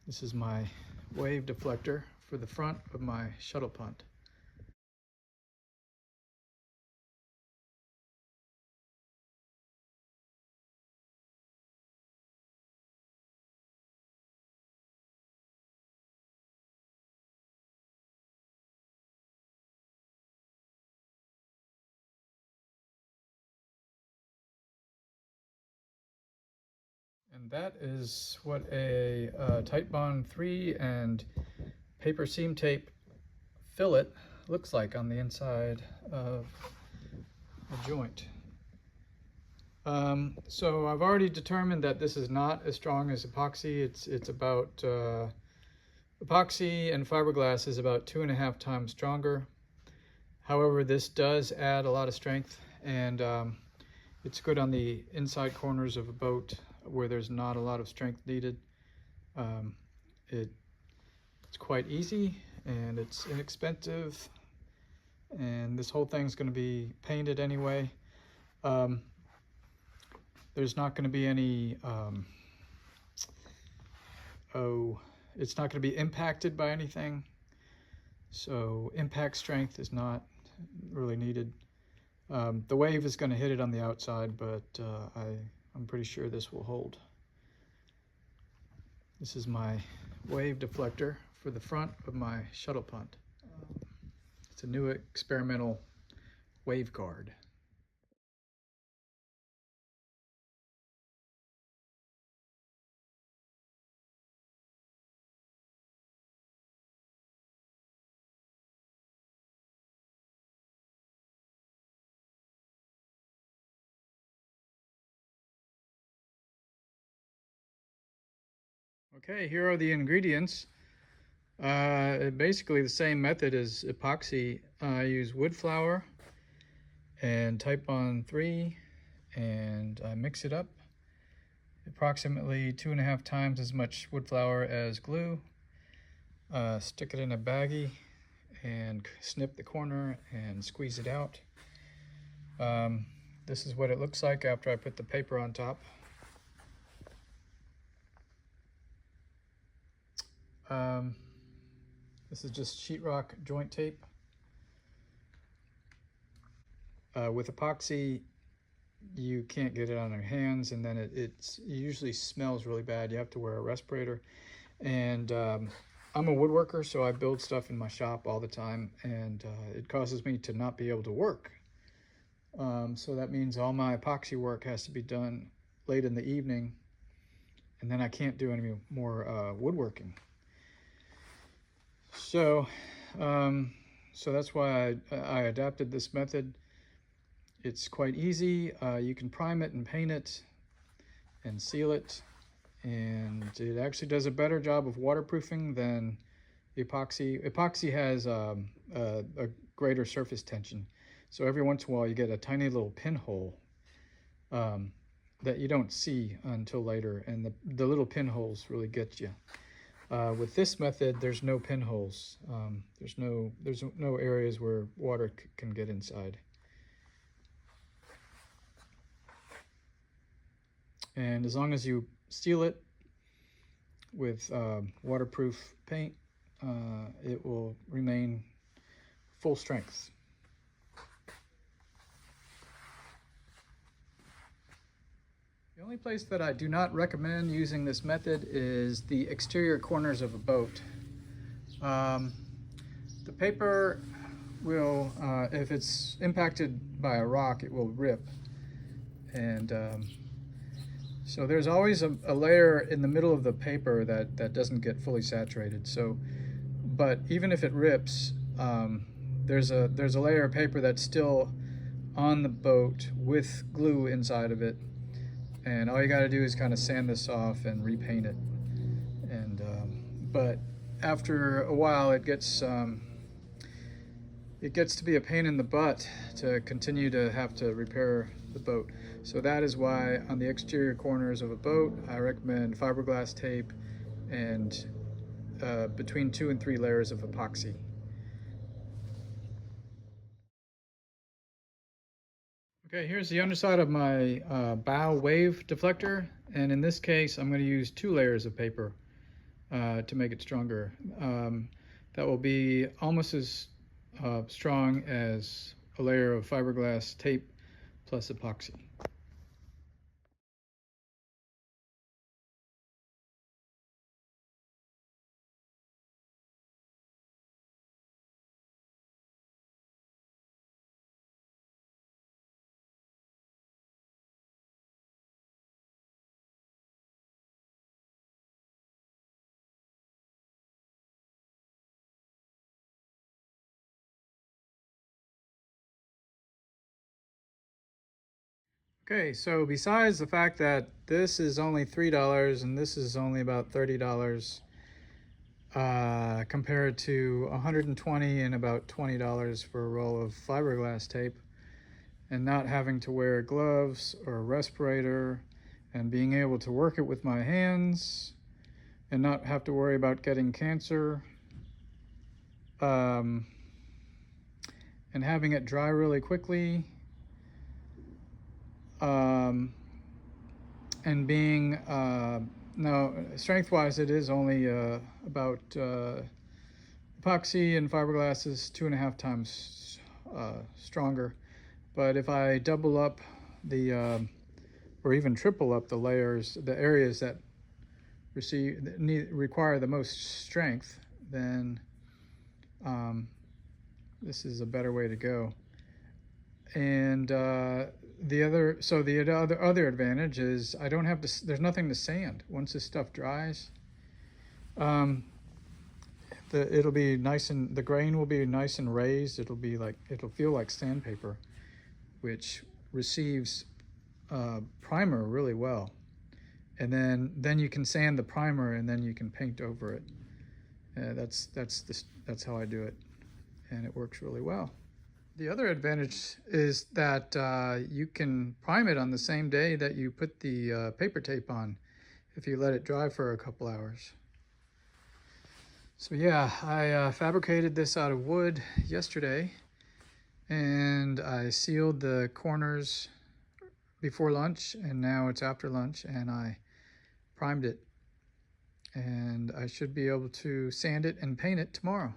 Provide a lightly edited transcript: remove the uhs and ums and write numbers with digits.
This is my wave deflector for the front of my shuttle punt. And that is what a Titebond 3 and paper seam tape fillet looks like on the inside of a joint. So I've already determined that this is not as strong as epoxy. It's about epoxy and fiberglass is about 2.5 times stronger. However, this does add a lot of strength, and it's good on the inside corners of a boat where there's not a lot of strength needed. It's quite easy and it's inexpensive, and this whole thing's going to be painted anyway. There's not going to be any it's not going to be impacted by anything, so impact strength is not really needed. The wave is going to hit it on the outside, but I'm pretty sure this will hold. This is my wave deflector for the front of my shuttle punt. It's a new experimental wave guard. Okay, here are the ingredients. Basically the same method as epoxy. I use wood flour and Titebond 3, and I mix it up. Approximately 2.5 times as much wood flour as glue. Stick it in a baggie and snip the corner and squeeze it out. This is what it looks like after I put the paper on top. This is just sheetrock joint tape. With epoxy, you can't get it on your hands, and then it usually smells really bad. You have to wear a respirator. And I'm a woodworker, so I build stuff in my shop all the time, and it causes me to not be able to work. So that means all my epoxy work has to be done late in the evening, and then I can't do any more woodworking. So that's why I adapted this method. It's quite easy. You can prime it and paint it and seal it, and it actually does a better job of waterproofing than the epoxy. Epoxy has a greater surface tension, so every once in a while you get a tiny little pinhole that you don't see until later, and the little pinholes really get you. With this method, there's no pinholes. There's no areas where water can get inside. And as long as you seal it with waterproof paint, it will remain full strength. The only place that I do not recommend using this method is the exterior corners of a boat. The paper will, if it's impacted by a rock, it will rip. And so there's always a layer in the middle of the paper that doesn't get fully saturated. So, but even if it rips, there's a layer of paper that's still on the boat with glue inside of it. And all you got to do is kind of sand this off and repaint it. And but after a while, it gets to be a pain in the butt to continue to have to repair the boat. So that is why on the exterior corners of a boat, I recommend fiberglass tape and between 2 and 3 layers of epoxy. Okay, here's the underside of my bow wave deflector, and in this case I'm going to use 2 layers of paper. to make it stronger. That will be almost as strong as a layer of fiberglass tape plus epoxy. Okay, so besides the fact that this is only $3 and this is only about $30 compared to $120 and about $20 for a roll of fiberglass tape, and not having to wear gloves or a respirator, and being able to work it with my hands and not have to worry about getting cancer, and having it dry really quickly, and being now strength-wise, it is only about epoxy and fiberglass is 2.5 times stronger. But if I double up the or even triple up the layers, the areas that require the most strength, then this is a better way to go. And the other advantage is I don't have to. There's nothing to sand once this stuff dries. It'll be nice, and the grain will be nice and raised. It'll feel like sandpaper, which receives primer really well. And then you can sand the primer, and then you can paint over it. That's how I do it, and it works really well. The other advantage is that you can prime it on the same day that you put the paper tape on, if you let it dry for a couple hours. So yeah, I fabricated this out of wood yesterday, and I sealed the corners before lunch, and now it's after lunch, and I primed it. And I should be able to sand it and paint it tomorrow.